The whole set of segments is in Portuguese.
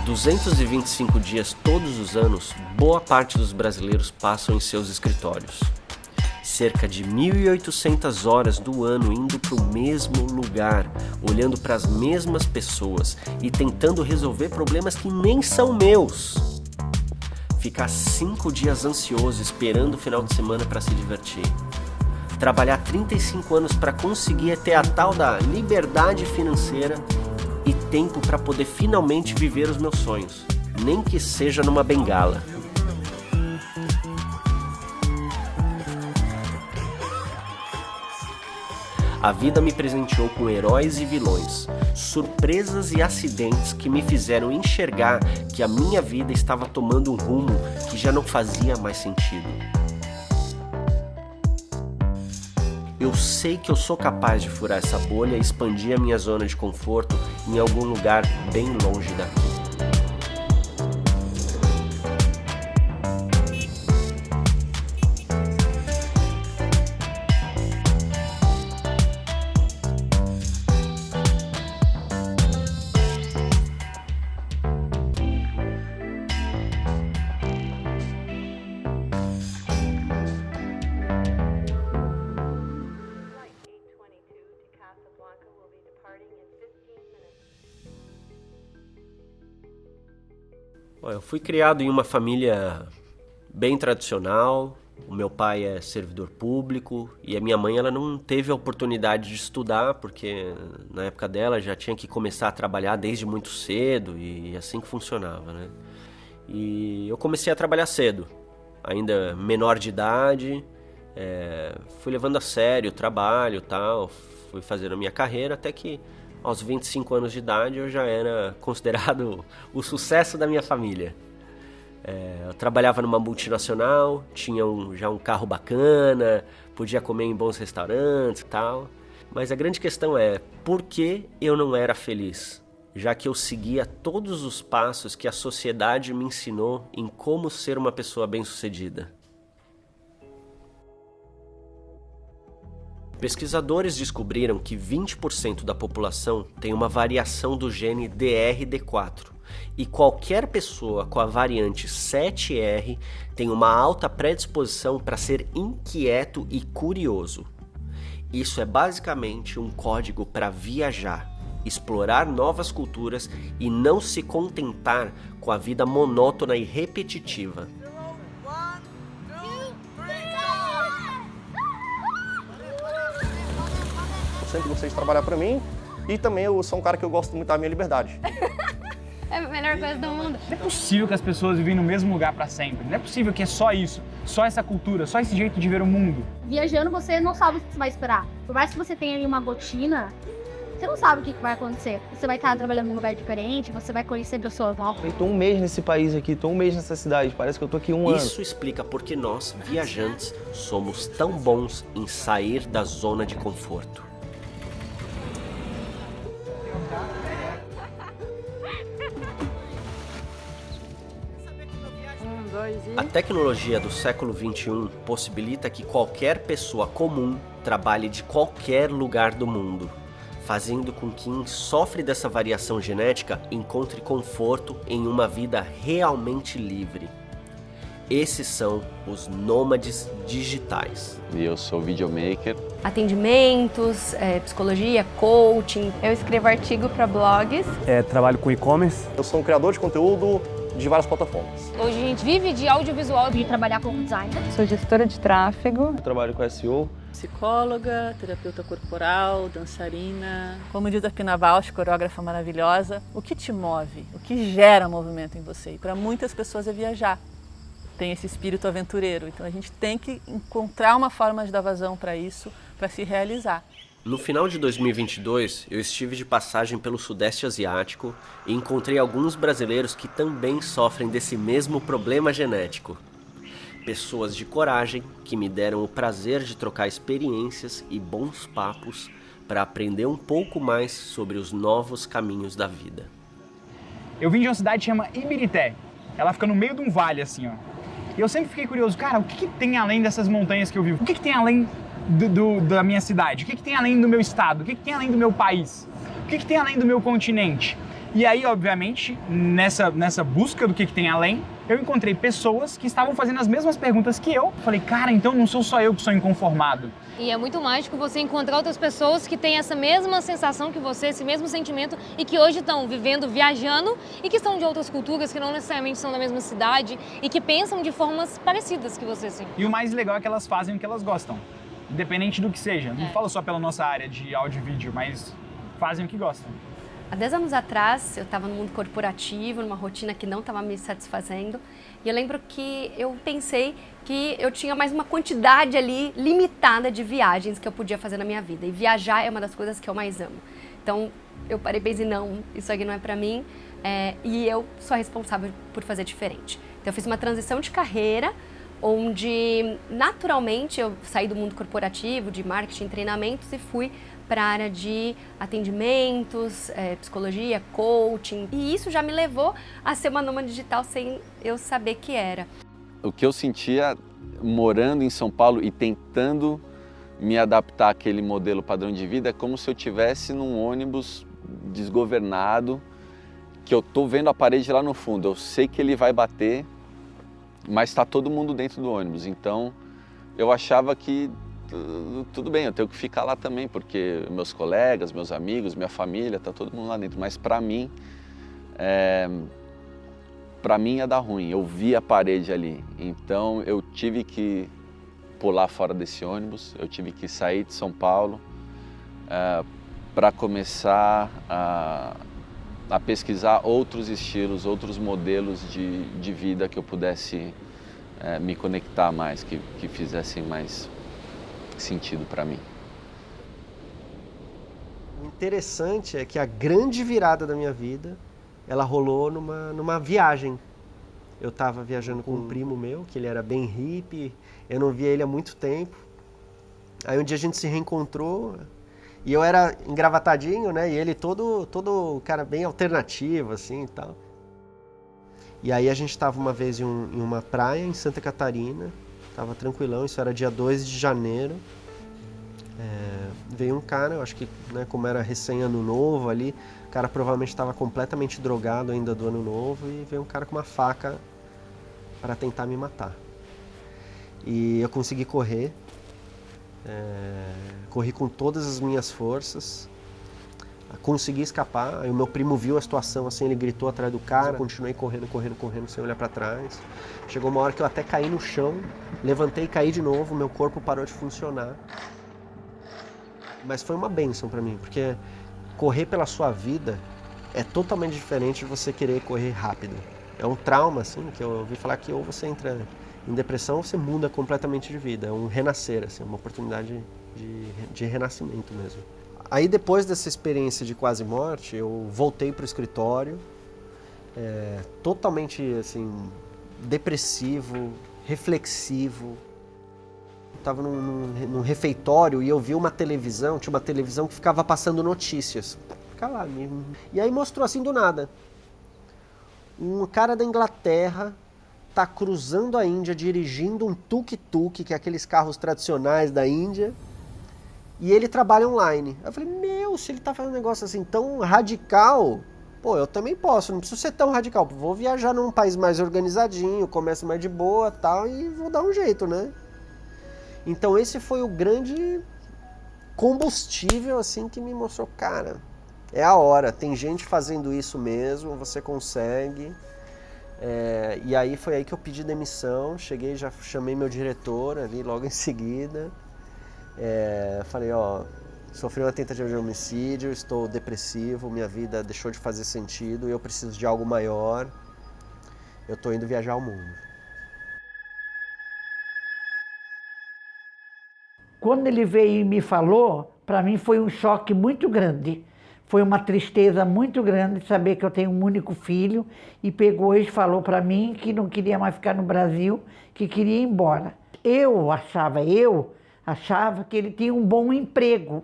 225 dias todos os anos, boa parte dos brasileiros passam em seus escritórios. Cerca de 1.800 horas do ano indo para o mesmo lugar, olhando para as mesmas pessoas e tentando resolver problemas que nem são meus. Ficar 5 dias ansioso esperando o final de semana para se divertir. Trabalhar 35 anos para conseguir ter a tal da liberdade financeira e tempo para poder finalmente viver os meus sonhos, nem que seja numa bengala. A vida me presenteou com heróis e vilões, surpresas e acidentes que me fizeram enxergar que a minha vida estava tomando um rumo que já não fazia mais sentido. Eu sei que eu sou capaz de furar essa bolha e expandir a minha zona de conforto em algum lugar bem longe daqui. Eu fui criado em uma família bem tradicional. O meu pai é servidor público e a minha mãe ela não teve a oportunidade de estudar porque na época dela já tinha que começar a trabalhar desde muito cedo e assim que funcionava, né? E eu comecei a trabalhar cedo, ainda menor de idade, fui levando a sério o trabalho e tal, fui fazendo a minha carreira até que aos 25 anos de idade eu já era considerado o sucesso da minha família. Eu trabalhava numa multinacional, tinha já um carro bacana, podia comer em bons restaurantes e tal. Mas a grande questão é, por que eu não era feliz? Já que eu seguia todos os passos que a sociedade me ensinou em como ser uma pessoa bem-sucedida. Pesquisadores descobriram que 20% da população tem uma variação do gene DRD4 e qualquer pessoa com a variante 7R tem uma alta predisposição para ser inquieto e curioso. Isso é basicamente um código para viajar, explorar novas culturas e não se contentar com a vida monótona e repetitiva. Sempre gostei de trabalhar pra mim e também eu sou um cara que eu gosto muito da minha liberdade. É a melhor coisa do mundo. Não é possível que as pessoas vivem no mesmo lugar pra sempre. Não é possível que é só isso, só essa cultura, só esse jeito de ver o mundo. Viajando, você não sabe o que você vai esperar. Por mais que você tenha ali uma rotina, você não sabe o que vai acontecer. Você vai estar trabalhando num lugar diferente, você vai conhecer pessoas novas. Eu tô um mês nesse país aqui, tô um mês nessa cidade, parece que eu tô aqui um ano. Isso explica por que nós, viajantes, somos tão bons em sair da zona de conforto. A tecnologia do século XXI possibilita que qualquer pessoa comum trabalhe de qualquer lugar do mundo, fazendo com que quem sofre dessa variação genética encontre conforto em uma vida realmente livre. Esses são os nômades digitais. Eu sou videomaker. Atendimentos, psicologia, coaching. Eu escrevo artigo para blogs. Trabalho com e-commerce. Eu sou um criador de conteúdo de várias plataformas. Hoje a gente vive de audiovisual, de trabalhar como designer. Sou gestora de tráfego. Eu trabalho com SEO. Psicóloga, terapeuta corporal, dançarina. Como diz a Pina Bausch, coreógrafa maravilhosa, o que te move, o que gera movimento em você? E para muitas pessoas é viajar. Tem esse espírito aventureiro. Então a gente tem que encontrar uma forma de dar vazão para isso, para se realizar. No final de 2022, eu estive de passagem pelo Sudeste Asiático e encontrei alguns brasileiros que também sofrem desse mesmo problema genético. Pessoas de coragem que me deram o prazer de trocar experiências e bons papos para aprender um pouco mais sobre os novos caminhos da vida. Eu vim de uma cidade que chama Ibirité. Ela fica no meio de um vale, assim, ó. E eu sempre fiquei curioso, cara, o que tem além dessas montanhas que eu vivo? O que tem além da minha cidade? O que tem além do meu estado? O que tem além do meu país? O que tem além do meu continente? E aí, obviamente, nessa busca do que tem além, eu encontrei pessoas que estavam fazendo as mesmas perguntas que eu. Falei, cara, então não sou só eu que sou inconformado. E é muito mágico você encontrar outras pessoas que têm essa mesma sensação que você, esse mesmo sentimento, e que hoje estão vivendo, viajando, e que são de outras culturas, que não necessariamente são da mesma cidade, e que pensam de formas parecidas que você, sim. E o mais legal é que elas fazem o que elas gostam, independente do que seja. Não falo só pela nossa área de áudio e vídeo, mas fazem o que gostam. Há 10 anos atrás, eu estava no mundo corporativo, numa rotina que não estava me satisfazendo. E eu lembro que eu pensei que eu tinha mais uma quantidade ali limitada de viagens que eu podia fazer na minha vida. E viajar é uma das coisas que eu mais amo. Então, eu parei e pensei, não, isso aqui não é para mim. E eu sou responsável por fazer diferente. Então, eu fiz uma transição de carreira, onde naturalmente eu saí do mundo corporativo, de marketing, treinamentos, e fui para a área de atendimentos, psicologia, coaching. E isso já me levou a ser uma nômade digital sem eu saber que era. O que eu sentia morando em São Paulo e tentando me adaptar àquele modelo padrão de vida é como se eu estivesse num ônibus desgovernado, que eu tô vendo a parede lá no fundo. Eu sei que ele vai bater, mas está todo mundo dentro do ônibus. Então eu achava que tudo bem, eu tenho que ficar lá também, porque meus colegas, meus amigos, minha família, tá todo mundo lá dentro. Mas para mim ia dar ruim. Eu vi a parede ali, então eu tive que pular fora desse ônibus. Eu tive que sair de São Paulo para começar a pesquisar outros estilos, outros modelos de vida que eu pudesse me conectar mais, que fizessem mais sentido para mim. O interessante é que a grande virada da minha vida, ela rolou numa viagem. Eu estava viajando com um primo meu, que ele era bem hippie, eu não via ele há muito tempo. Aí um dia a gente se reencontrou, e eu era engravatadinho, né, e ele todo cara bem alternativo, assim, e tal. E aí a gente estava uma vez em uma praia em Santa Catarina, tava tranquilão, isso era dia 2 de janeiro. Veio um cara, eu acho que, né, como era recém-ano novo ali, o cara provavelmente estava completamente drogado ainda do ano novo, e veio um cara com uma faca para tentar me matar. E eu consegui correr, corri com todas as minhas forças, consegui escapar. Aí o meu primo viu a situação assim, ele gritou atrás do cara, eu continuei correndo sem olhar para trás. Chegou uma hora que eu até caí no chão, levantei e caí de novo, meu corpo parou de funcionar. Mas foi uma bênção para mim, porque correr pela sua vida é totalmente diferente de você querer correr rápido. É um trauma, assim, que eu ouvi falar que ou você entra em depressão ou você muda completamente de vida. É um renascer, assim, uma oportunidade de renascimento mesmo. Aí depois dessa experiência de quase morte, eu voltei para o escritório, totalmente assim, depressivo, reflexivo. Estava num refeitório e eu vi uma televisão, tinha uma televisão que ficava passando notícias. Fica lá mesmo. E aí mostrou assim do nada. Um cara da Inglaterra está cruzando a Índia dirigindo um tuk-tuk, que é aqueles carros tradicionais da Índia, e ele trabalha online. Eu falei, se ele está fazendo um negócio assim tão radical, pô, eu também posso, não preciso ser tão radical. Vou viajar num país mais organizadinho, começo mais de boa e tal, e vou dar um jeito, né? Então esse foi o grande combustível assim que me mostrou, cara, é a hora, tem gente fazendo isso mesmo, você consegue. E aí foi aí que eu pedi demissão, cheguei, já chamei meu diretor ali logo em seguida. Falei, sofri uma tentativa de homicídio, estou depressivo, minha vida deixou de fazer sentido, eu preciso de algo maior, eu estou indo viajar ao mundo. Quando ele veio e me falou, para mim foi um choque muito grande. Foi uma tristeza muito grande saber que eu tenho um único filho, e pegou e falou para mim que não queria mais ficar no Brasil, que queria ir embora. Eu achava que ele tinha um bom emprego.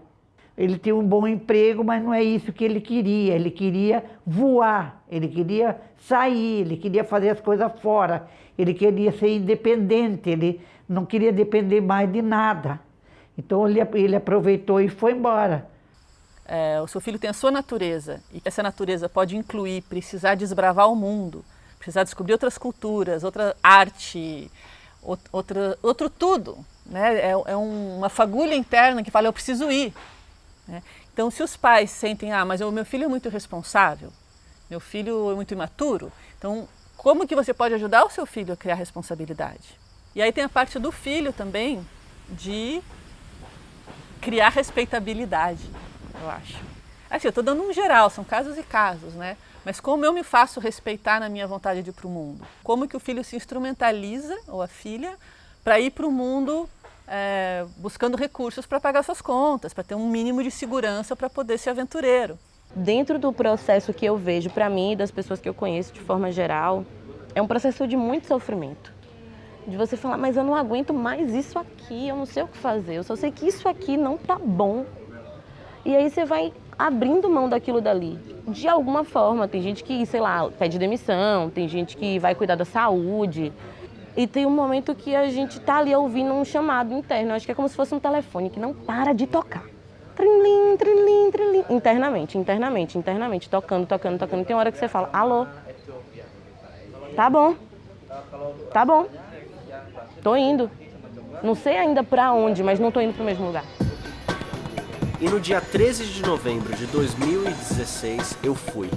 Ele tinha um bom emprego, mas não é isso que ele queria. Ele queria voar, ele queria sair, ele queria fazer as coisas fora. Ele queria ser independente, ele não queria depender mais de nada. Então ele aproveitou e foi embora. o seu filho tem a sua natureza e essa natureza pode incluir precisar desbravar o mundo, precisar descobrir outras culturas, outra arte, outro tudo, né? É uma fagulha interna que fala, eu preciso ir. Né? Então, se os pais sentem, mas o meu filho é muito irresponsável, meu filho é muito imaturo, então como que você pode ajudar o seu filho a criar responsabilidade? E aí tem a parte do filho também de criar respeitabilidade, eu acho. Assim, eu estou dando um geral, são casos e casos, né? Mas como eu me faço respeitar na minha vontade de ir para o mundo? Como que o filho se instrumentaliza, ou a filha, para ir para o mundo buscando recursos para pagar suas contas, para ter um mínimo de segurança para poder ser aventureiro? Dentro do processo que eu vejo, para mim e das pessoas que eu conheço de forma geral, é um processo de muito sofrimento. De você falar, mas eu não aguento mais isso aqui, eu não sei o que fazer, eu só sei que isso aqui não tá bom. E aí você vai abrindo mão daquilo dali, de alguma forma. Tem gente que, sei lá, pede demissão, tem gente que vai cuidar da saúde. E tem um momento que a gente tá ali ouvindo um chamado interno, acho que é como se fosse um telefone que não para de tocar. Trinlim, trinlim, trinlim. Internamente, tocando. Tem hora que você fala, alô, tá bom, tô indo. Não sei ainda pra onde, mas não tô indo pro mesmo lugar. E no dia 13 de novembro de 2016, eu fui.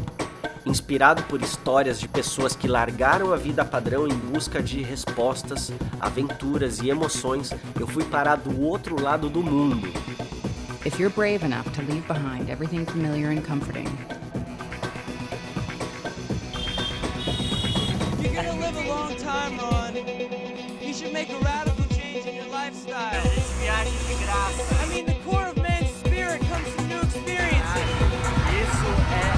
Inspirado por histórias de pessoas que largaram a vida padrão em busca de respostas, aventuras e emoções, eu fui parar do outro lado do mundo. If you're brave enough to leave behind everything familiar and comforting, you're gonna live a long time, Ron. You should make a radical change in your lifestyle. I mean, the core of man's spirit comes from new experiences. Isso é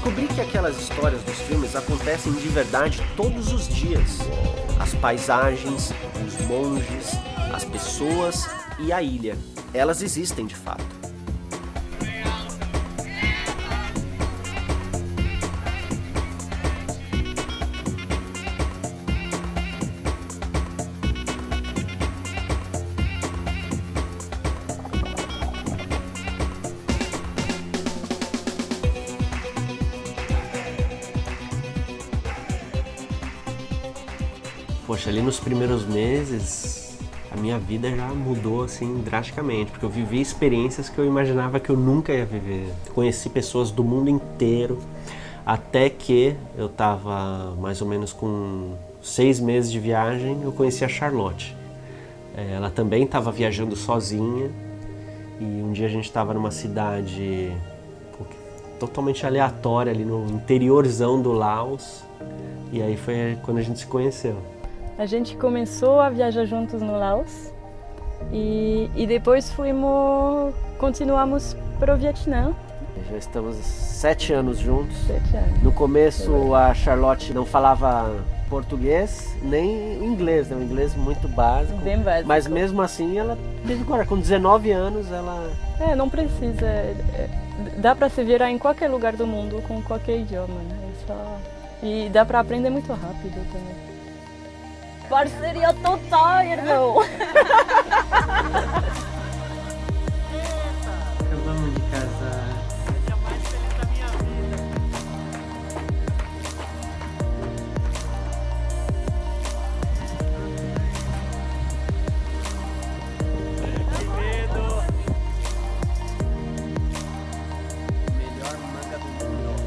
Descobri que aquelas histórias dos filmes acontecem de verdade todos os dias. As paisagens, os monges, as pessoas e a ilha. Elas existem de fato. Poxa, ali nos primeiros meses, a minha vida já mudou assim drasticamente, porque eu vivi experiências que eu imaginava que eu nunca ia viver. Conheci pessoas do mundo inteiro, até que eu estava mais ou menos com 6 meses de viagem, eu conheci a Charlotte. Ela também estava viajando sozinha, e um dia a gente estava numa cidade totalmente aleatória ali no interiorzão do Laos, e aí foi quando a gente se conheceu. A gente começou a viajar juntos no Laos e depois continuamos para o Vietnã. Já estamos 7 anos juntos. 7 anos. No começo a Charlotte não falava português nem inglês, né? Um inglês muito básico. Bem básico. Mas mesmo assim ela, desde agora, com 19 anos, ela... não precisa. Dá para se virar em qualquer lugar do mundo com qualquer idioma, né? E dá para aprender muito rápido também. Parceria total, irmão! Acabamos de casar. Melhor manga do mundo.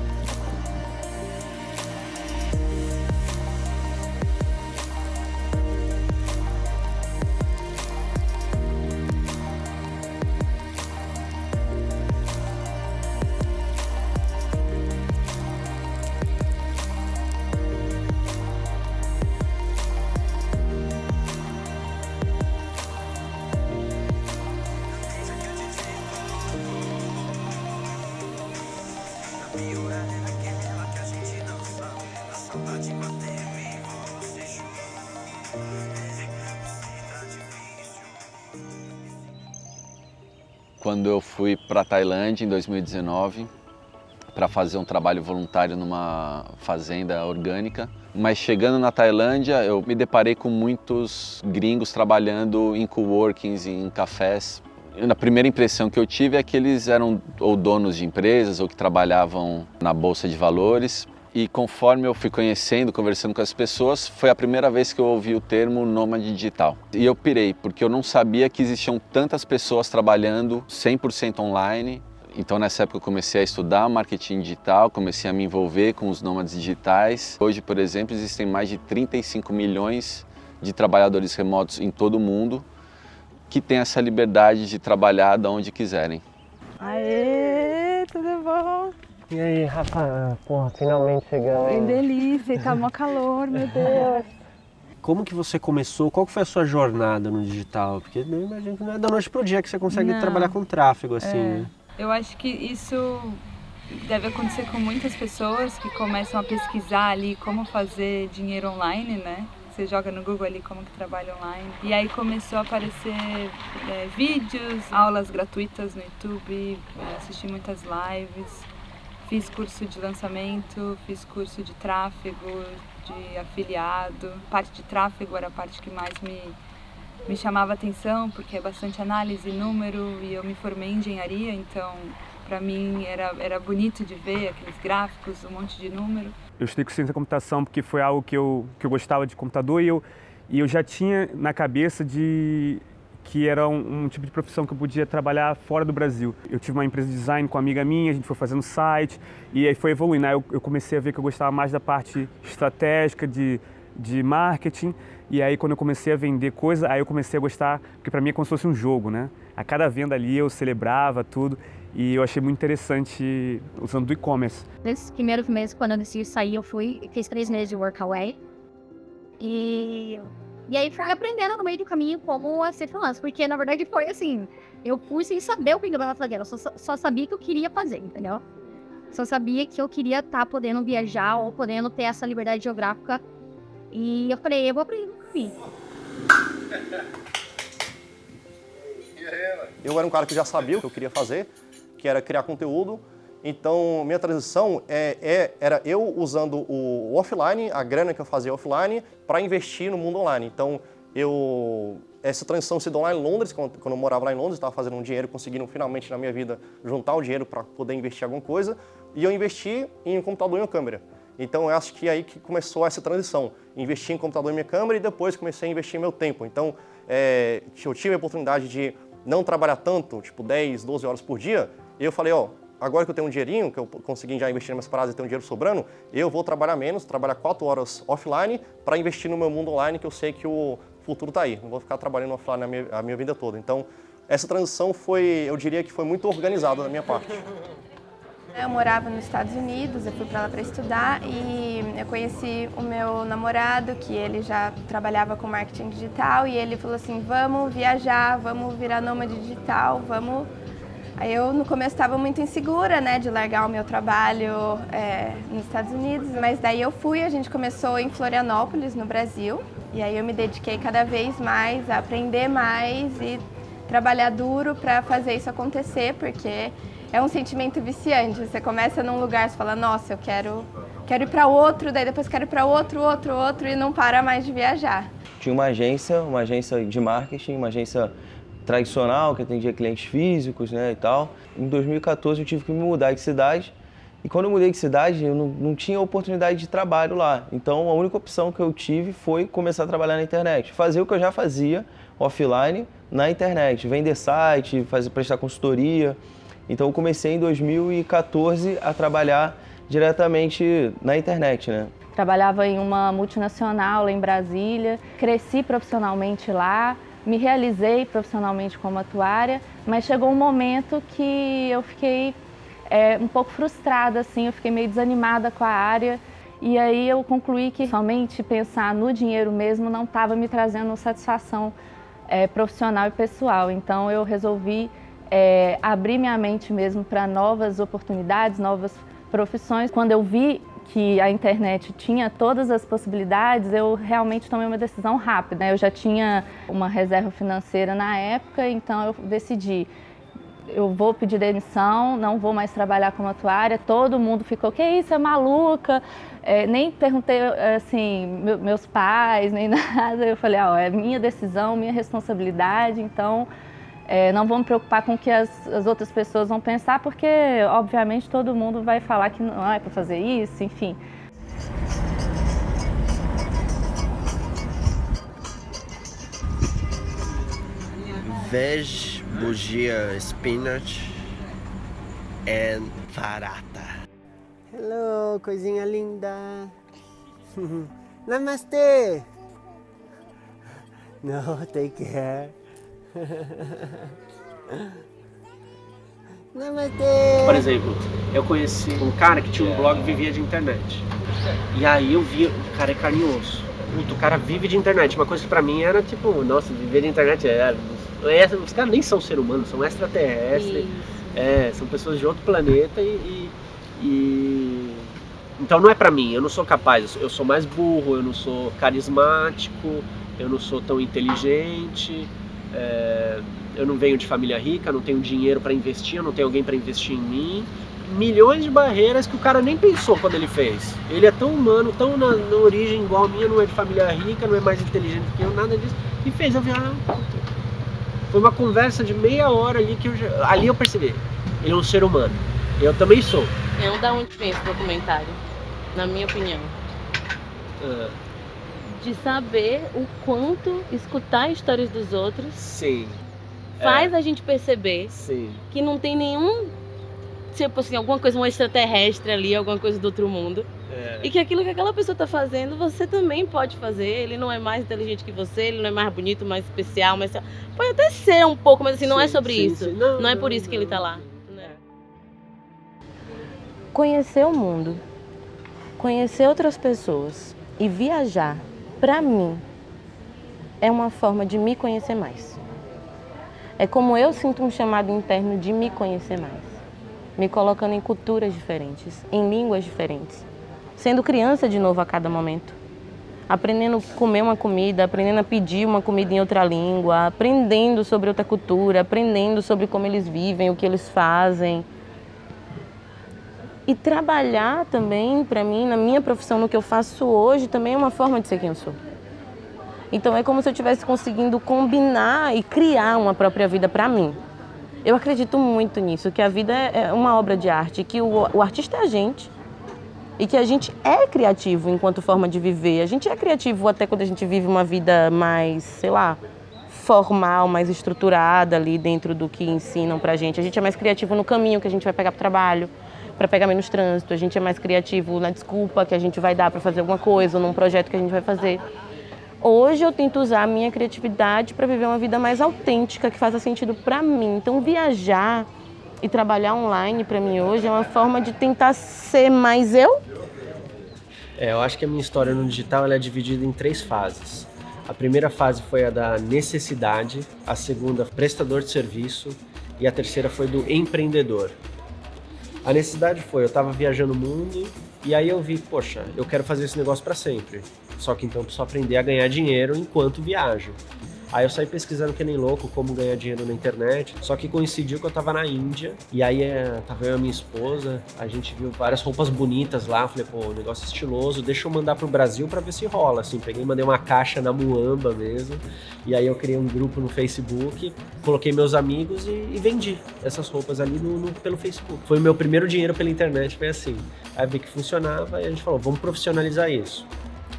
Quando eu fui para a Tailândia em 2019 para fazer um trabalho voluntário numa fazenda orgânica, Mas chegando na Tailândia, eu me deparei com muitos gringos trabalhando em coworkings, em cafés. A primeira impressão que eu tive é que eles eram ou donos de empresas ou que trabalhavam na Bolsa de Valores. E conforme eu fui conhecendo, conversando com as pessoas, foi a primeira vez que eu ouvi o termo nômade digital. E eu pirei, porque eu não sabia que existiam tantas pessoas trabalhando 100% online. Então nessa época eu comecei a estudar marketing digital, comecei a me envolver com os nômades digitais. Hoje, por exemplo, existem mais de 35 milhões de trabalhadores remotos em todo o mundo que têm essa liberdade de trabalhar de onde quiserem. Aê, tudo bom? E aí, Rafa? Porra, finalmente chegamos. Que delícia, tá mó calor, meu Deus. Como que você começou? Qual que foi a sua jornada no digital? Porque eu imagino que não é da noite pro dia que você consegue trabalhar com tráfego, assim, né? Eu acho que isso deve acontecer com muitas pessoas que começam a pesquisar ali como fazer dinheiro online, né? Você joga no Google ali como que trabalha online. E aí começou a aparecer vídeos, aulas gratuitas no YouTube, assisti muitas lives, fiz curso de lançamento, fiz curso de tráfego, de afiliado. A parte de tráfego era a parte que mais me chamava atenção, porque é bastante análise, número, e eu me formei em engenharia, então para mim era bonito de ver aqueles gráficos, um monte de número. Eu estudei com ciência da computação porque foi algo que eu gostava de computador e eu já tinha na cabeça que era um tipo de profissão que eu podia trabalhar fora do Brasil. Eu tive uma empresa de design com uma amiga minha, a gente foi fazendo site e aí foi evoluindo. Aí eu comecei a ver que eu gostava mais da parte estratégica de marketing. E aí quando eu comecei a vender coisa, aí eu comecei a gostar, porque para mim é como se fosse um jogo, né? A cada venda ali eu celebrava tudo e eu achei muito interessante usando do e-commerce. Nesses primeiros meses, quando eu decidi sair, eu fiz 3 meses de workaway. E aí fui aprendendo no meio do caminho como a ser freelancer, porque na verdade foi assim, eu fui sem saber o que eu estava fazendo, eu só sabia que eu queria fazer, entendeu? Só sabia que eu queria estar podendo viajar ou podendo ter essa liberdade geográfica. E eu falei, eu vou aprender no caminho. Eu era um cara que já sabia o que eu queria fazer, que era criar conteúdo. Então, minha transição era eu usando o offline, a grana que eu fazia offline, para investir no mundo online. Então, essa transição se deu lá em Londres, quando eu morava lá em Londres, estava fazendo um dinheiro, conseguindo finalmente na minha vida juntar o dinheiro para poder investir em alguma coisa. E eu investi em um computador e uma câmera. Então, eu acho que é aí que começou essa transição. Investi em computador e minha câmera e depois comecei a investir em meu tempo. Então, eu tive a oportunidade de não trabalhar tanto, tipo 10, 12 horas por dia. E eu falei, agora que eu tenho um dinheirinho, que eu consegui já investir nas minhas paradas e tenho um dinheiro sobrando, eu vou trabalhar menos, trabalhar 4 horas offline para investir no meu mundo online, que eu sei que o futuro está aí. Não vou ficar trabalhando offline a minha vida toda. Então, essa transição eu diria que foi muito organizada da minha parte. Eu morava nos Estados Unidos, eu fui para lá para estudar e eu conheci o meu namorado, que ele já trabalhava com marketing digital, e ele falou assim, vamos viajar, vamos virar nômade digital, vamos... Aí eu no começo estava muito insegura, né, de largar o meu trabalho nos Estados Unidos, mas daí eu fui, a gente começou em Florianópolis, no Brasil, e aí eu me dediquei cada vez mais a aprender mais e trabalhar duro para fazer isso acontecer, porque é um sentimento viciante. Você começa num lugar, você fala, nossa, eu quero ir para outro, daí depois quero ir para outro, e não para mais de viajar. Tinha uma agência de marketing, uma agência tradicional, que atendia clientes físicos, né, e tal. Em 2014 eu tive que me mudar de cidade, e quando eu mudei de cidade eu não tinha oportunidade de trabalho lá. Então a única opção que eu tive foi começar a trabalhar na internet, fazer o que eu já fazia offline na internet, vender site, prestar consultoria. Então eu comecei em 2014 a trabalhar diretamente na internet, né? Trabalhava em uma multinacional lá em Brasília, cresci profissionalmente lá, me realizei profissionalmente como atuária, mas chegou um momento que eu fiquei um pouco frustrada, assim, eu fiquei meio desanimada com a área, e aí eu concluí que somente pensar no dinheiro mesmo não estava me trazendo satisfação profissional e pessoal. Então eu resolvi abrir minha mente mesmo para novas oportunidades, novas profissões. Quando eu vi que a internet tinha todas as possibilidades, eu realmente tomei uma decisão rápida. Eu já tinha uma reserva financeira na época, então eu decidi eu vou pedir demissão, não vou mais trabalhar como atuária. Todo mundo ficou, que isso, é maluca? Nem perguntei, assim, meus pais, nem nada. Eu falei, é minha decisão, minha responsabilidade, então não vou me preocupar com o que as outras pessoas vão pensar, porque, obviamente, todo mundo vai falar que não é para fazer isso, enfim. Veg, bugia, spinach and barata. Hello, coisinha linda. Namastê. No, take care. Namastê. Por exemplo, eu conheci um cara que tinha um blog e vivia de internet. E aí eu vi, o cara é carne e osso. Puta, o cara vive de internet. Uma coisa que pra mim era tipo, nossa, viver de internet os caras nem são ser humanos, são extraterrestres. São pessoas de outro planeta então não é pra mim, eu não sou capaz, eu sou mais burro, eu não sou carismático, eu não sou tão inteligente, eu não venho de família rica, não tenho dinheiro pra investir, eu não tenho alguém pra investir em mim. Milhões de barreiras que o cara nem pensou quando ele fez. Ele é tão humano, tão na origem igual a minha, não é de família rica, não é mais inteligente que eu, nada disso. E fez eu virar. Foi uma conversa de meia hora ali que ali eu percebi. Ele é um ser humano. Eu também sou. Da onde vem esse documentário, na minha opinião? De saber o quanto escutar histórias dos outros faz a gente perceber que não tem nenhum, tipo assim, alguma coisa, um extraterrestre ali, alguma coisa do outro mundo. E que aquilo que aquela pessoa está fazendo, você também pode fazer. Ele não é mais inteligente que você, ele não é mais bonito, mais especial, mas pode até ser um pouco, mas assim, não é sobre isso. Não é por isso que ele está lá. Né? Conhecer o mundo, conhecer outras pessoas e viajar, para mim, é uma forma de me conhecer mais. É como eu sinto um chamado interno de me conhecer mais. Me colocando em culturas diferentes, em línguas diferentes. Sendo criança de novo a cada momento. Aprendendo a comer uma comida, aprendendo a pedir uma comida em outra língua, aprendendo sobre outra cultura, aprendendo sobre como eles vivem, o que eles fazem. E trabalhar também, para mim, na minha profissão, no que eu faço hoje, também é uma forma de ser quem eu sou. Então é como se eu estivesse conseguindo combinar e criar uma própria vida para mim. Eu acredito muito nisso, que a vida é uma obra de arte, que o artista é a gente e que a gente é criativo enquanto forma de viver. A gente é criativo até quando a gente vive uma vida mais, sei lá, formal, mais estruturada ali dentro do que ensinam pra gente. A gente é mais criativo no caminho que a gente vai pegar pro trabalho, para pegar menos trânsito. A gente é mais criativo na desculpa que a gente vai dar para fazer alguma coisa ou num projeto que a gente vai fazer. Hoje eu tento usar a minha criatividade para viver uma vida mais autêntica, que faça sentido para mim. Então viajar e trabalhar online para mim hoje é uma forma de tentar ser mais eu. Eu acho que a minha história no digital ela é dividida em 3 fases. A primeira fase foi a da necessidade, a segunda prestador de serviço e a terceira foi do empreendedor. A necessidade foi, eu estava viajando o mundo e aí eu vi, poxa, eu quero fazer esse negócio para sempre. Só que então eu preciso aprender a ganhar dinheiro enquanto viajo. Aí eu saí pesquisando que nem louco como ganhar dinheiro na internet, só que coincidiu que eu tava na Índia, e aí tava eu e a minha esposa, a gente viu várias roupas bonitas lá, falei, pô, negócio estiloso, deixa eu mandar pro Brasil pra ver se rola, assim, peguei e mandei uma caixa na Muamba mesmo, e aí eu criei um grupo no Facebook, coloquei meus amigos e vendi essas roupas ali pelo Facebook. Foi o meu primeiro dinheiro pela internet, foi assim. Aí eu vi que funcionava e a gente falou, vamos profissionalizar isso.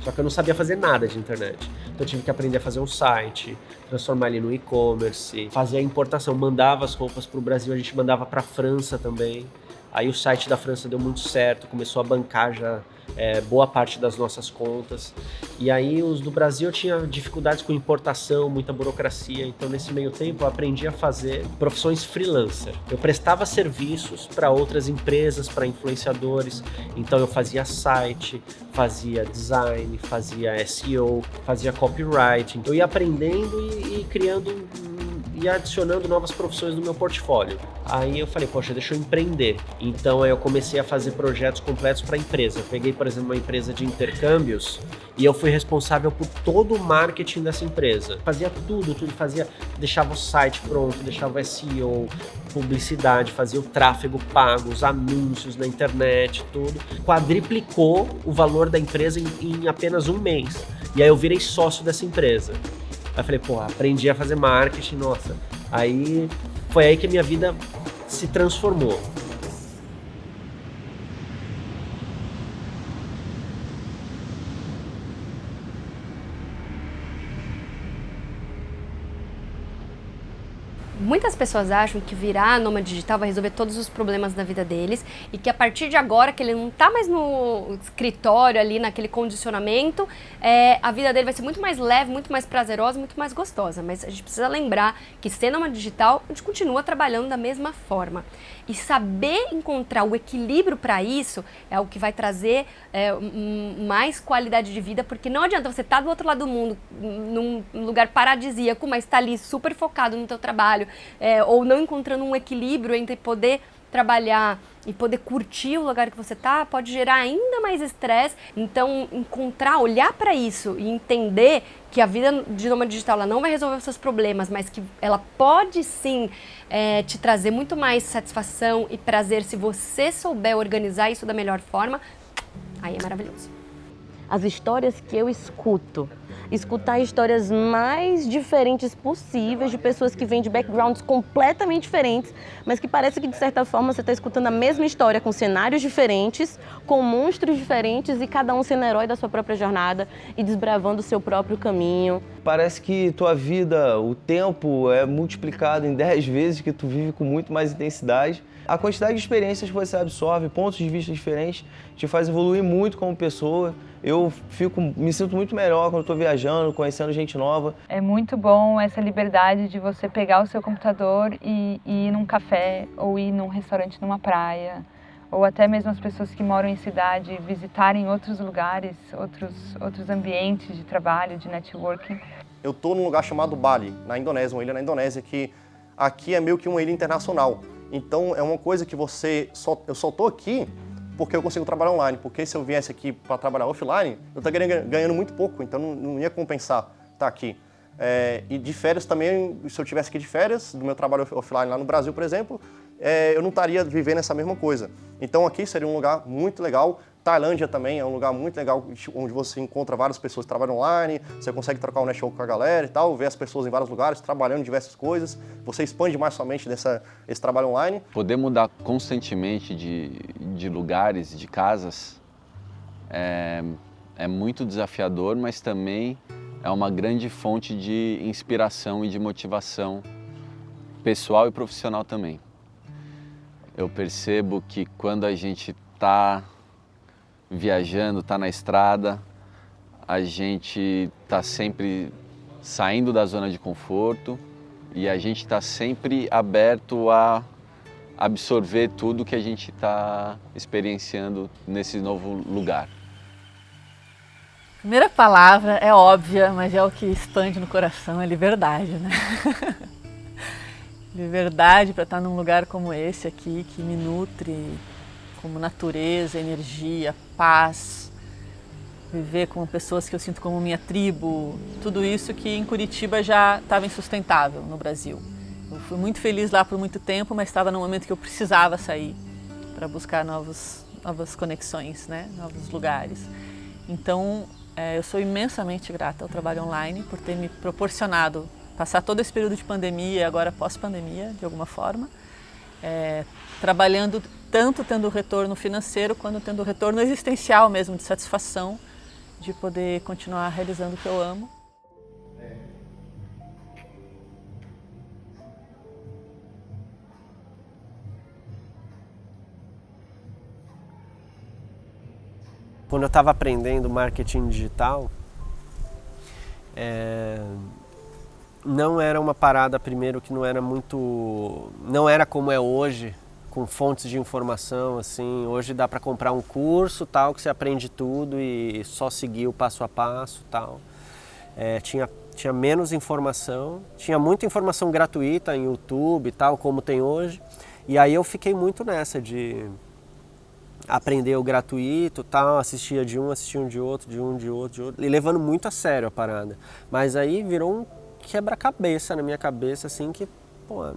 Só que eu não sabia fazer nada de internet. Então eu tive que aprender a fazer um site, transformar ele no e-commerce, fazer a importação, mandava as roupas para o Brasil, a gente mandava para a França também. Aí o site da França deu muito certo, começou a bancar já boa parte das nossas contas. E aí os do Brasil eu tinha dificuldades com importação, muita burocracia. Então nesse meio tempo eu aprendi a fazer profissões freelancer. Eu prestava serviços para outras empresas, para influenciadores. Então eu fazia site, fazia design, fazia SEO, fazia copywriting. Eu ia aprendendo e criando ia adicionando novas profissões no meu portfólio. Aí eu falei, poxa, deixa eu empreender. Então aí eu comecei a fazer projetos completos para a empresa. Eu peguei, por exemplo, uma empresa de intercâmbios e eu fui responsável por todo o marketing dessa empresa. Fazia tudo, deixava o site pronto, deixava o SEO, publicidade, fazia o tráfego pago, os anúncios na internet, tudo. Quadriplicou o valor da empresa em apenas um mês. E aí eu virei sócio dessa empresa. Aí eu falei, pô, aprendi a fazer marketing, nossa. Aí foi aí que a minha vida se transformou. Muitas pessoas acham que virar nômade digital vai resolver todos os problemas da vida deles e que a partir de agora, que ele não está mais no escritório ali, naquele condicionamento, a vida dele vai ser muito mais leve, muito mais prazerosa, muito mais gostosa. Mas a gente precisa lembrar que ser nômade digital, a gente continua trabalhando da mesma forma. E saber encontrar o equilíbrio para isso é o que vai trazer mais qualidade de vida, porque não adianta você estar do outro lado do mundo, num lugar paradisíaco, mas estar ali super focado no teu trabalho, ou não encontrando um equilíbrio entre poder trabalhar e poder curtir o lugar que você tá, pode gerar ainda mais estresse. Então, olhar para isso e entender que a vida de nômade digital ela não vai resolver os seus problemas, mas que ela pode sim te trazer muito mais satisfação e prazer se você souber organizar isso da melhor forma, aí é maravilhoso. As histórias que eu escutar histórias mais diferentes possíveis de pessoas que vêm de backgrounds completamente diferentes, mas que parece que de certa forma você está escutando a mesma história com cenários diferentes, com monstros diferentes e cada um sendo herói da sua própria jornada e desbravando o seu próprio caminho. Parece que tua vida, o tempo é multiplicado em 10 vezes, que tu vive com muito mais intensidade. A quantidade de experiências que você absorve, pontos de vista diferentes, te faz evoluir muito como pessoa. Eu me sinto muito melhor quando estou viajando, conhecendo gente nova. É muito bom essa liberdade de você pegar o seu computador e ir num café, ou ir num restaurante numa praia, ou até mesmo as pessoas que moram em cidade visitarem outros lugares, outros ambientes de trabalho, de networking. Eu estou num lugar chamado Bali, na Indonésia, uma ilha na Indonésia, que aqui é meio que uma ilha internacional. Então é uma coisa que eu só estou aqui porque eu consigo trabalhar online, porque se eu viesse aqui para trabalhar offline, eu estaria ganhando muito pouco, então não ia compensar estar aqui. E de férias também, se eu tivesse aqui de férias, do meu trabalho offline lá no Brasil, por exemplo, eu não estaria vivendo essa mesma coisa. Então aqui seria um lugar muito legal. Tailândia também é um lugar muito legal, onde você encontra várias pessoas que trabalham online, você consegue trocar um network com a galera e tal, ver as pessoas em vários lugares, trabalhando em diversas coisas, você expande mais somente esse trabalho online. Poder mudar constantemente de lugares, de casas, é muito desafiador, mas também é uma grande fonte de inspiração e de motivação pessoal e profissional também. Eu percebo que quando a gente está viajando, está na estrada, a gente está sempre saindo da zona de conforto e a gente está sempre aberto a absorver tudo que a gente está experienciando nesse novo lugar. A primeira palavra é óbvia, mas é o que expande no coração, é liberdade, né? Liberdade para estar num lugar como esse aqui, que me nutre como natureza, energia, paz, viver com pessoas que eu sinto como minha tribo, tudo isso que em Curitiba já estava insustentável no Brasil. Eu fui muito feliz lá por muito tempo, mas estava no momento que eu precisava sair para buscar novas conexões, né? Novos lugares. Então, eu sou imensamente grata ao trabalho online por ter me proporcionado passar todo esse período de pandemia e agora pós-pandemia, de alguma forma, trabalhando tanto tendo retorno financeiro quanto tendo retorno existencial mesmo, de satisfação, de poder continuar realizando o que eu amo. Quando eu estava aprendendo marketing digital, não era uma parada, primeiro, que não era como é hoje, com fontes de informação, assim. Hoje dá para comprar um curso, tal, que você aprende tudo e só seguir o passo a passo, tal. Tinha tinha menos informação, tinha muita informação gratuita em YouTube e tal, como tem hoje. E aí eu fiquei muito nessa de aprender o gratuito, tal, assistia de um de outro, e levando muito a sério a parada. Mas aí virou um quebra-cabeça na minha cabeça, assim, que, pô,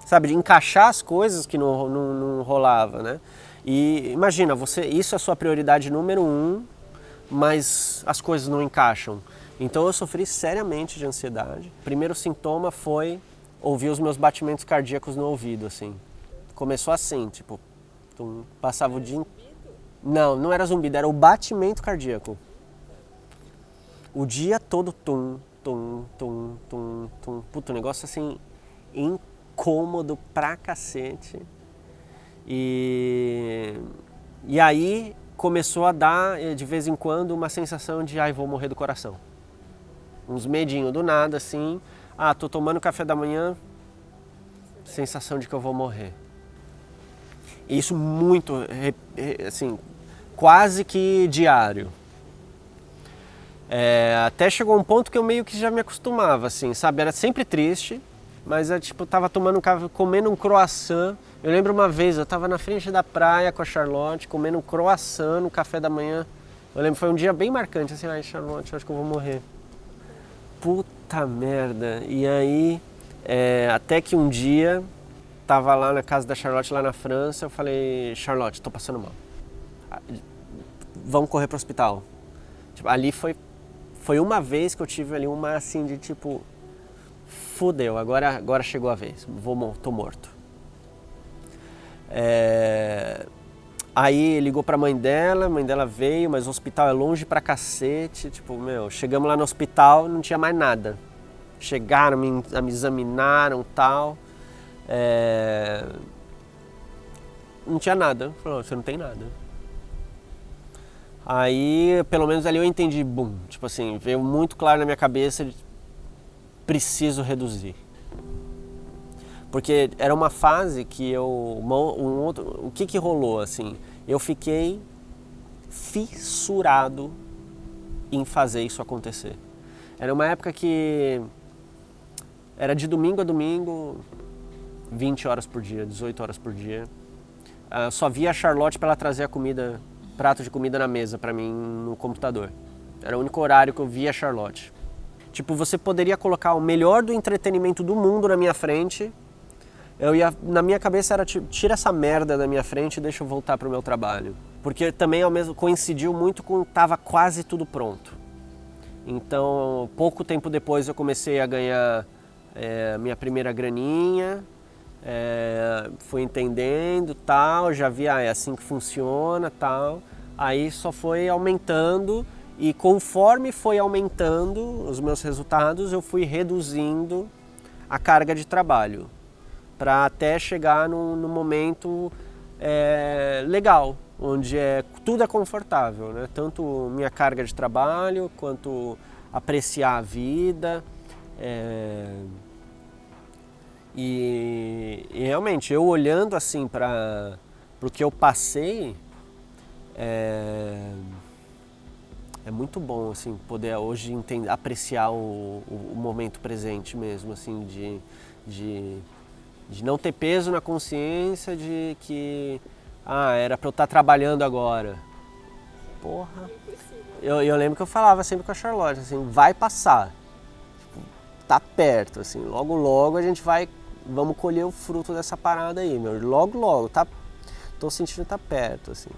sabe, de encaixar as coisas que não rolava, né? E imagina, isso é a sua prioridade número 1, mas as coisas não encaixam. Então eu sofri seriamente de ansiedade. O primeiro sintoma foi ouvir os meus batimentos cardíacos no ouvido, assim. Começou assim, tipo, passava o dia... Não era zumbido, era o batimento cardíaco. O dia todo, tum. Puta, um negócio assim, incômodo pra cacete. E aí começou a dar, de vez em quando, uma sensação de, vou morrer do coração. Uns medinhos do nada, assim. Tô tomando café da manhã, sensação de que eu vou morrer. Isso muito, assim, quase que diário. Até chegou um ponto que eu meio que já me acostumava, assim, sabe? Era sempre triste, mas eu tava tomando café, comendo um croissant. Eu lembro uma vez, eu tava na frente da praia com a Charlotte, comendo um croissant no café da manhã. Eu lembro, foi um dia bem marcante, assim, Charlotte, acho que eu vou morrer. Puta merda. E aí, até que um dia... Tava lá na casa da Charlotte, lá na França, eu falei, Charlotte, tô passando mal. Vamos correr pro hospital. Tipo, ali foi uma vez que eu tive ali uma assim de tipo, fudeu, agora chegou a vez, tô morto. Aí ligou pra mãe dela veio, mas o hospital é longe pra cacete, tipo, chegamos lá no hospital, não tinha mais nada. Chegaram, me examinaram e tal. Não tinha nada. Falou, você não tem nada. Aí, pelo menos ali eu entendi, tipo assim, veio muito claro na minha cabeça de preciso reduzir. Porque era uma fase que o que rolou, assim? Eu fiquei fissurado em fazer isso acontecer. Era uma época que era de domingo a domingo, 20 horas por dia, 18 horas por dia. Só via a Charlotte para ela trazer a comida, prato de comida na mesa para mim no computador. Era o único horário que eu via a Charlotte. Tipo, você poderia colocar o melhor do entretenimento do mundo na minha frente. Na minha cabeça era tipo, tira essa merda da minha frente e deixa eu voltar pro meu trabalho. Porque também coincidiu muito com tava quase tudo pronto. Então, pouco tempo depois eu comecei a ganhar minha primeira graninha. Fui entendendo, tal, já vi, é assim que funciona, tal. Aí só foi aumentando e conforme foi aumentando os meus resultados, eu fui reduzindo a carga de trabalho para até chegar no momento legal, onde tudo é confortável, né? Tanto minha carga de trabalho quanto apreciar a vida. E realmente, eu olhando assim para o que eu passei, é muito bom assim, poder hoje apreciar o momento presente mesmo, assim, de não ter peso na consciência de que era para eu estar trabalhando agora. Porra! Eu lembro que eu falava sempre com a Charlotte, assim, vai passar. Tá perto, assim, logo a gente vamos colher o fruto dessa parada aí, meu. Logo, tô sentindo que tá perto, assim.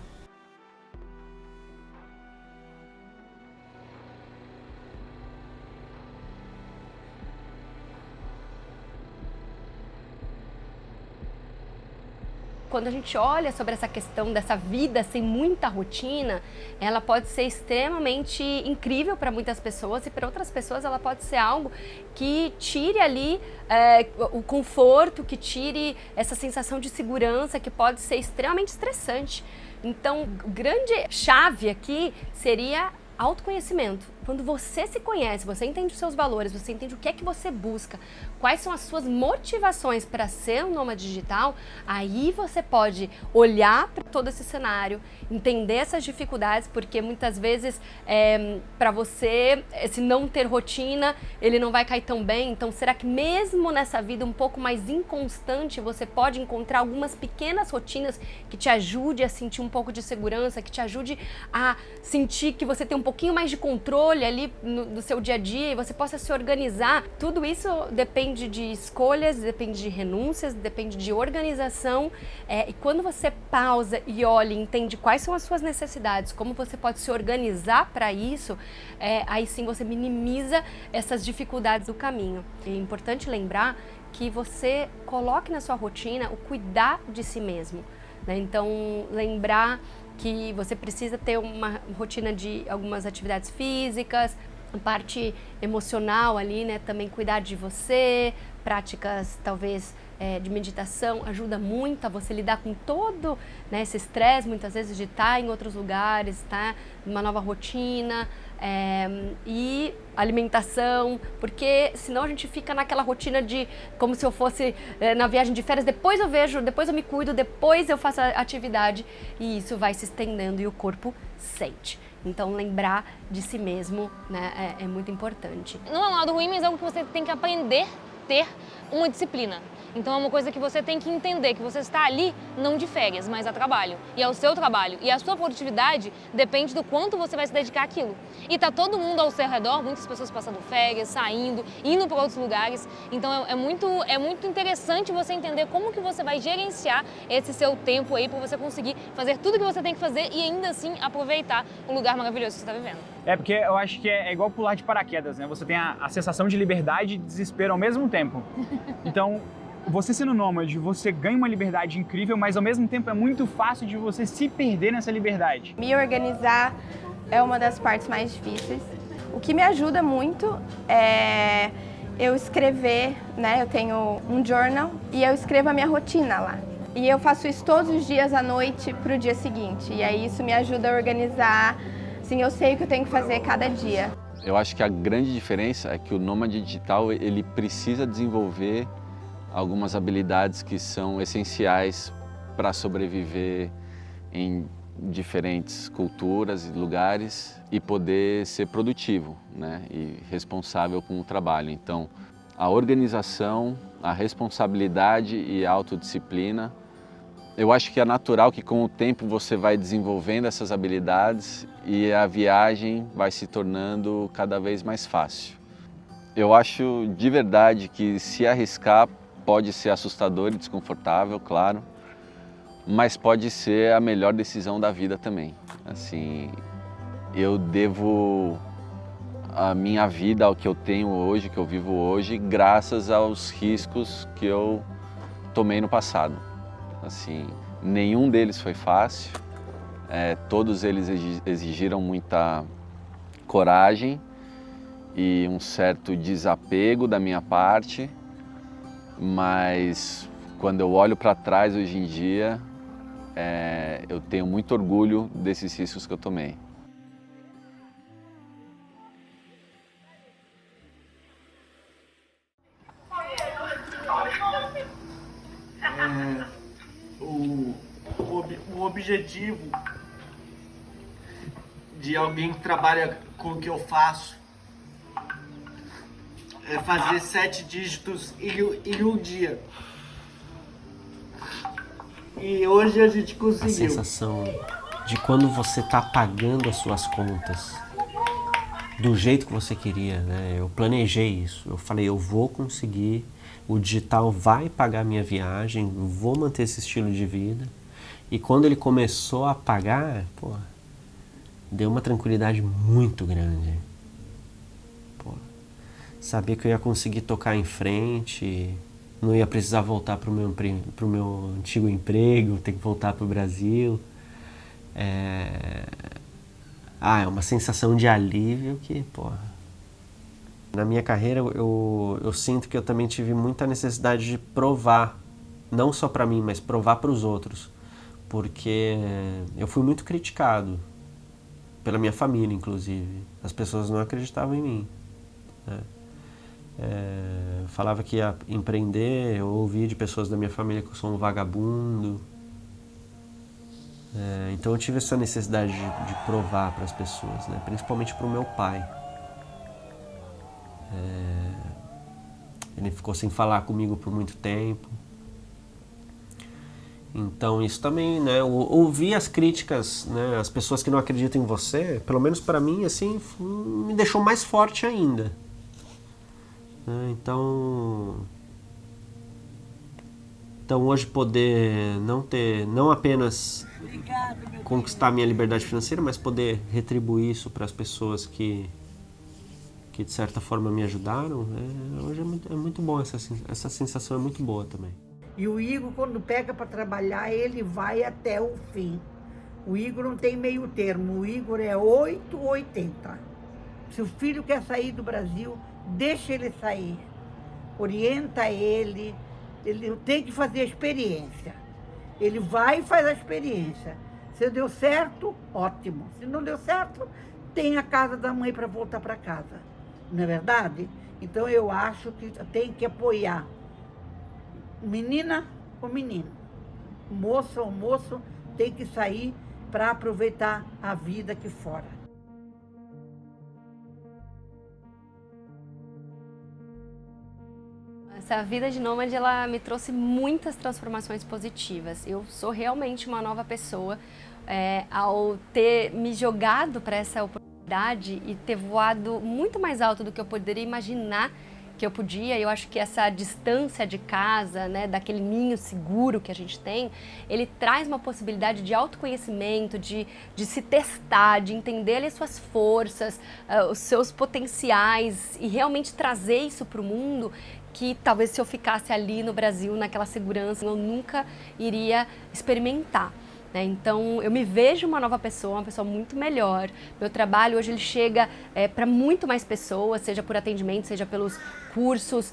Quando a gente olha sobre essa questão dessa vida sem muita rotina, ela pode ser extremamente incrível para muitas pessoas e para outras pessoas ela pode ser algo que tire ali o conforto, que tire essa sensação de segurança que pode ser extremamente estressante. Então, grande chave aqui seria autoconhecimento, Quando você se conhece, você entende os seus valores, você entende o que é que você busca, quais são as suas motivações para ser um nômade digital, aí você pode olhar para todo esse cenário, entender essas dificuldades, porque muitas vezes para você, esse não ter rotina, ele não vai cair tão bem. Então, será que mesmo nessa vida um pouco mais inconstante, você pode encontrar algumas pequenas rotinas que te ajude a sentir um pouco de segurança, que te ajude a sentir que você tem um pouquinho mais de controle ali do seu dia a dia e você possa se organizar? Tudo isso depende de escolhas, depende de renúncias, depende de organização. E quando você pausa e olha e entende quais são as suas necessidades, como você pode se organizar para isso, aí sim você minimiza essas dificuldades do caminho. É importante lembrar que você coloque na sua rotina o cuidar de si mesmo, né? Então, lembrar que você precisa ter uma rotina de algumas atividades físicas, a parte emocional ali, né? Também cuidar de você, práticas talvez de meditação ajuda muito a você lidar com todo, né, esse estresse, muitas vezes de estar em outros lugares, tá? Uma nova rotina, e alimentação, porque senão a gente fica naquela rotina de como se eu fosse na viagem de férias, depois eu vejo, depois eu me cuido, depois eu faço a atividade, e isso vai se estendendo e o corpo sente. Então, lembrar de si mesmo, né, é muito importante. Não é um lado ruim, mas é algo que você tem que aprender a ter uma disciplina. Então é uma coisa que você tem que entender, que você está ali não de férias, mas a trabalho. E é o seu trabalho. E a sua produtividade depende do quanto você vai se dedicar àquilo. E tá todo mundo ao seu redor, muitas pessoas passando férias, saindo, indo para outros lugares. Então é muito interessante você entender como que você vai gerenciar esse seu tempo aí para você conseguir fazer tudo que você tem que fazer e ainda assim aproveitar o lugar maravilhoso que você está vivendo. Porque eu acho que é igual pular de paraquedas, né? Você tem a sensação de liberdade e desespero ao mesmo tempo. Então, você sendo nômade, você ganha uma liberdade incrível, mas ao mesmo tempo é muito fácil de você se perder nessa liberdade. Me organizar é uma das partes mais difíceis. O que me ajuda muito é eu escrever, né? Eu tenho um journal e eu escrevo a minha rotina lá. E eu faço isso todos os dias à noite para o dia seguinte. E aí isso me ajuda a organizar, assim, eu sei o que eu tenho que fazer cada dia. Eu acho que a grande diferença é que o nômade digital, ele precisa desenvolver algumas habilidades que são essenciais para sobreviver em diferentes culturas e lugares e poder ser produtivo, né, e responsável com o trabalho. Então, a organização, a responsabilidade e a autodisciplina, eu acho que é natural que com o tempo você vai desenvolvendo essas habilidades e a viagem vai se tornando cada vez mais fácil. Eu acho de verdade que se arriscar pode ser assustador e desconfortável, claro, mas pode ser a melhor decisão da vida também. Assim, eu devo a minha vida, ao que eu tenho hoje, que eu vivo hoje, graças aos riscos que eu tomei no passado. Assim, nenhum deles foi fácil, todos eles exigiram muita coragem e um certo desapego da minha parte, mas quando eu olho para trás hoje em dia, eu tenho muito orgulho desses riscos que eu tomei. O objetivo de alguém que trabalha com o que eu faço é fazer 7 dígitos em um dia. E hoje a gente conseguiu. A sensação de quando você está pagando as suas contas do jeito que você queria, né? Eu planejei isso. Eu falei, eu vou conseguir, o digital vai pagar minha viagem, eu vou manter esse estilo de vida. E quando ele começou a pagar, pô, deu uma tranquilidade muito grande. Pô, sabia que eu ia conseguir tocar em frente, não ia precisar voltar pro meu antigo emprego, ter que voltar pro Brasil. É uma sensação de alívio que, pô... Na minha carreira, eu sinto que eu também tive muita necessidade de provar, não só para mim, mas provar para os outros. Porque eu fui muito criticado pela minha família, inclusive. As pessoas não acreditavam em mim, né? Falava que ia empreender, eu ouvia de pessoas da minha família que eu sou um vagabundo. Então eu tive essa necessidade de provar para as pessoas, né? Principalmente para o meu pai. Ele ficou sem falar comigo por muito tempo. Então isso também, né? Ouvir as críticas, né? As pessoas que não acreditam em você, pelo menos para mim, assim, me deixou mais forte ainda. Então hoje poder não apenas conquistar minha liberdade financeira, mas poder retribuir isso para as pessoas que de certa forma me ajudaram, hoje é muito bom, essa sensação é muito boa também. E o Igor, quando pega para trabalhar, ele vai até o fim. O Igor não tem meio termo, o Igor é 8 ou 80. Se o filho quer sair do Brasil, deixa ele sair. Orienta ele tem que fazer a experiência. Ele vai e faz a experiência. Se deu certo, ótimo. Se não deu certo, tem a casa da mãe para voltar para casa. Não é verdade? Então eu acho que tem que apoiar. Menina ou menino, moça ou moço, tem que sair para aproveitar a vida aqui fora. Essa vida de nômade, ela me trouxe muitas transformações positivas. Eu sou realmente uma nova pessoa ao ter me jogado para essa oportunidade e ter voado muito mais alto do que eu poderia imaginar que eu podia. Eu acho que essa distância de casa, né, daquele ninho seguro que a gente tem, ele traz uma possibilidade de autoconhecimento, de se testar, de entender ali as suas forças, os seus potenciais e realmente trazer isso para o mundo, que talvez se eu ficasse ali no Brasil, naquela segurança, eu nunca iria experimentar. Então, eu me vejo uma nova pessoa, uma pessoa muito melhor. Meu trabalho hoje ele chega para muito mais pessoas, seja por atendimento, seja pelos cursos.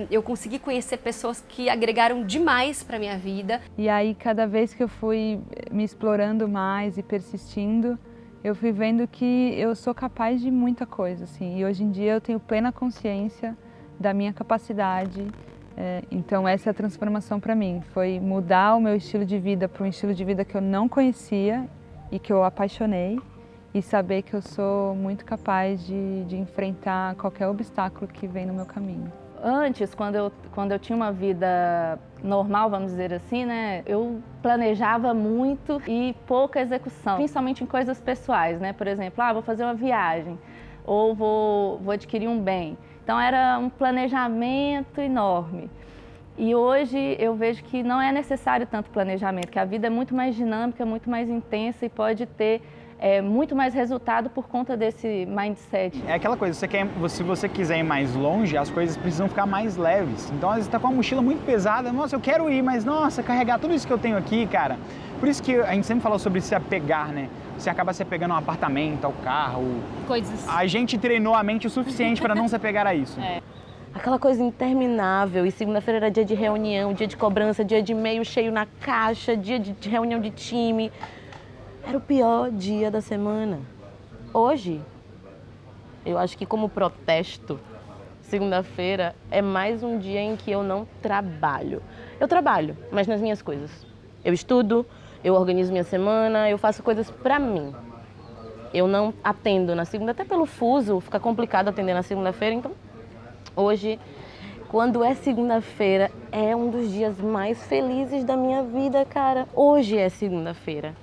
Eu consegui conhecer pessoas que agregaram demais para minha vida. E aí, cada vez que eu fui me explorando mais e persistindo, eu fui vendo que eu sou capaz de muita coisa, assim. E hoje em dia eu tenho plena consciência da minha capacidade. Então essa é a transformação para mim, foi mudar o meu estilo de vida para um estilo de vida que eu não conhecia e que eu apaixonei, e saber que eu sou muito capaz de enfrentar qualquer obstáculo que vem no meu caminho. Antes, quando eu tinha uma vida normal, vamos dizer assim, né, eu planejava muito e pouca execução, principalmente em coisas pessoais, né? Por exemplo, vou fazer uma viagem ou vou adquirir um bem. Então era um planejamento enorme. E hoje eu vejo que não é necessário tanto planejamento, que a vida é muito mais dinâmica, muito mais intensa e pode ter muito mais resultado por conta desse mindset. É aquela coisa, se você quiser ir mais longe, as coisas precisam ficar mais leves. Então às vezes está com uma mochila muito pesada, nossa, eu quero ir, mas nossa, carregar tudo isso que eu tenho aqui, cara. Por isso que a gente sempre fala sobre se apegar, né? Você acaba se apegando a um apartamento, ao carro. Coisas. A gente treinou a mente o suficiente para não se apegar a isso. Aquela coisa interminável, e segunda-feira era dia de reunião, dia de cobrança, dia de e-mail cheio na caixa, dia de reunião de time. Era o pior dia da semana. Hoje, eu acho que como protesto, segunda-feira é mais um dia em que eu não trabalho. Eu trabalho, mas nas minhas coisas. Eu estudo, eu organizo minha semana, eu faço coisas pra mim. Eu não atendo na segunda, até pelo fuso, fica complicado atender na segunda-feira, então hoje, quando é segunda-feira, é um dos dias mais felizes da minha vida, cara. Hoje é segunda-feira.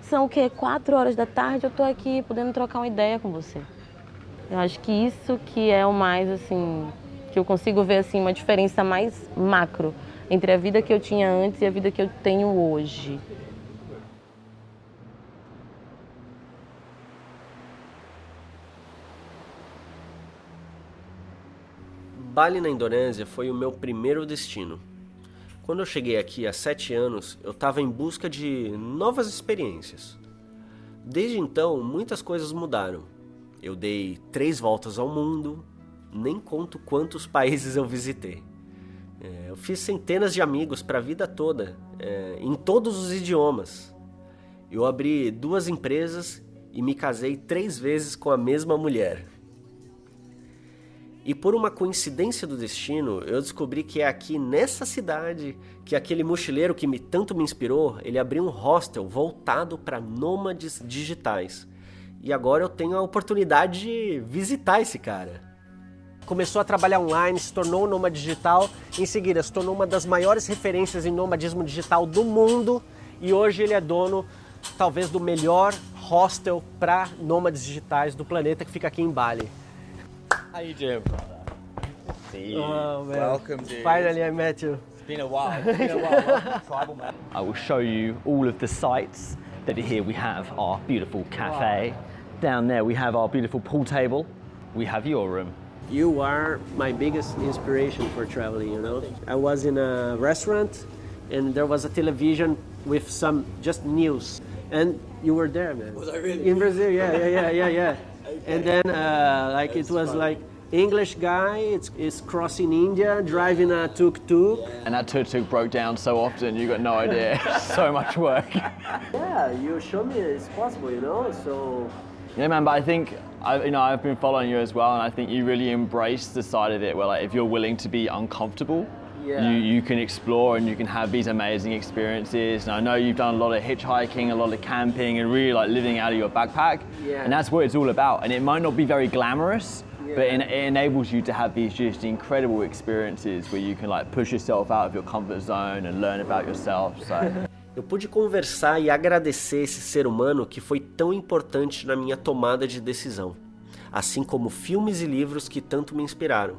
São o quê? 4 horas da tarde, eu tô aqui podendo trocar uma ideia com você. Eu acho que isso que é o mais, assim, que eu consigo ver, assim, uma diferença mais macro entre a vida que eu tinha antes e a vida que eu tenho hoje. Bali, na Indonésia, foi o meu primeiro destino. Quando eu cheguei aqui há 7 anos, eu estava em busca de novas experiências. Desde então, muitas coisas mudaram. Eu dei 3 voltas ao mundo, nem conto quantos países eu visitei. Eu fiz centenas de amigos para a vida toda, em todos os idiomas. Eu abri 2 empresas e me casei 3 vezes com a mesma mulher. E por uma coincidência do destino, eu descobri que é aqui nessa cidade que aquele mochileiro que tanto me inspirou, ele abriu um hostel voltado para nômades digitais. E agora eu tenho a oportunidade de visitar esse cara. Começou a trabalhar online, se tornou um nômade digital, em seguida se tornou uma das maiores referências em nomadismo digital do mundo e hoje ele é dono, talvez, do melhor hostel para nômades digitais do planeta, que fica aqui em Bali. How you doing, brother? See you. Oh, man. Welcome, dude. Finally, I met you. It's been a while. It's been a while. Welcome, tribal man. I will show you all of the sites that here we have our beautiful cafe. Wow. Down there we have our beautiful pool table. We have your room. You are my biggest inspiration for traveling, you know. I was in a restaurant and there was a television with some just news. And you were there, man. Was I really? In Brazil, yeah. And then, like, it was like English guy is crossing India, driving a tuk-tuk. And that tuk-tuk broke down so often, you got no idea. So much work. Yeah, you showed me it's possible, you know, so... Yeah, man, but I think, I've been following you as well, and I think you really embrace the side of it where, like, if you're willing to be uncomfortable, you can explore and you can have these amazing experiences. And I know you've done a lot of hitchhiking, a lot of camping, and really like living out of your backpack. Yeah. And that's what it's all about. And it might not be very glamorous, but it enables you to have these just incredible experiences where you can like push yourself out of your comfort zone and learn about yourself. So. Eu pude conversar e agradecer esse ser humano que foi tão importante na minha tomada de decisão, assim como filmes e livros que tanto me inspiraram.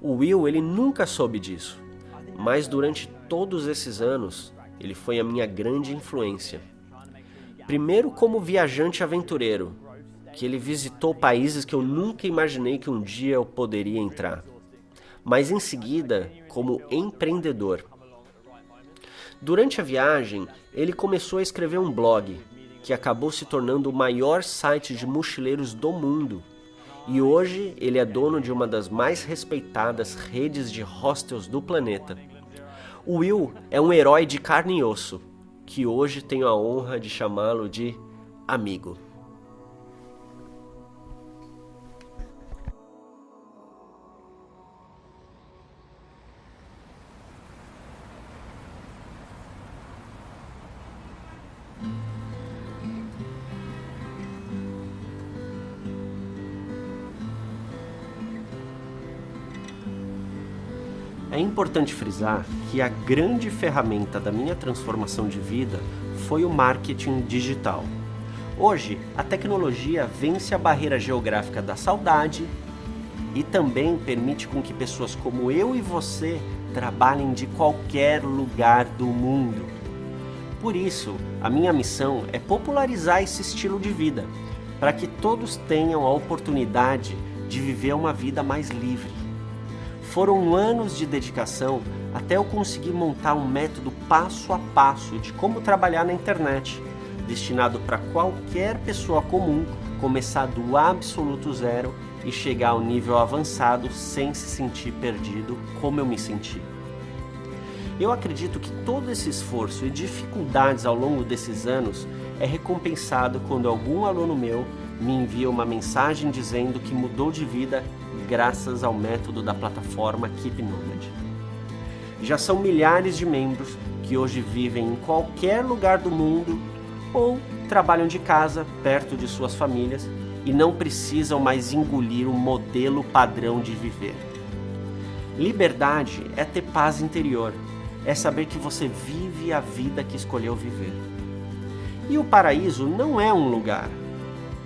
O Will, ele nunca soube disso, mas durante todos esses anos, ele foi a minha grande influência. Primeiro como viajante aventureiro, que ele visitou países que eu nunca imaginei que um dia eu poderia entrar. Mas em seguida, como empreendedor. Durante a viagem, ele começou a escrever um blog, que acabou se tornando o maior site de mochileiros do mundo. E hoje ele é dono de uma das mais respeitadas redes de hostels do planeta. O Will é um herói de carne e osso, que hoje tenho a honra de chamá-lo de amigo. É importante frisar que a grande ferramenta da minha transformação de vida foi o marketing digital. Hoje, a tecnologia vence a barreira geográfica da saudade e também permite com que pessoas como eu e você trabalhem de qualquer lugar do mundo. Por isso, a minha missão é popularizar esse estilo de vida, para que todos tenham a oportunidade de viver uma vida mais livre. Foram anos de dedicação até eu conseguir montar um método passo a passo de como trabalhar na internet, destinado para qualquer pessoa comum começar do absoluto zero e chegar ao nível avançado sem se sentir perdido, como eu me senti. Eu acredito que todo esse esforço e dificuldades ao longo desses anos é recompensado quando algum aluno meu me envia uma mensagem dizendo que mudou de vida graças ao método da plataforma Keep Nomad. Já são milhares de membros que hoje vivem em qualquer lugar do mundo ou trabalham de casa, perto de suas famílias e não precisam mais engolir o modelo padrão de viver. Liberdade é ter paz interior, é saber que você vive a vida que escolheu viver. E o paraíso não é um lugar,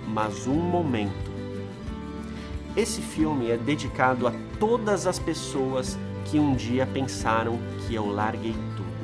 mas um momento. Esse filme é dedicado a todas as pessoas que um dia pensaram que eu larguei tudo.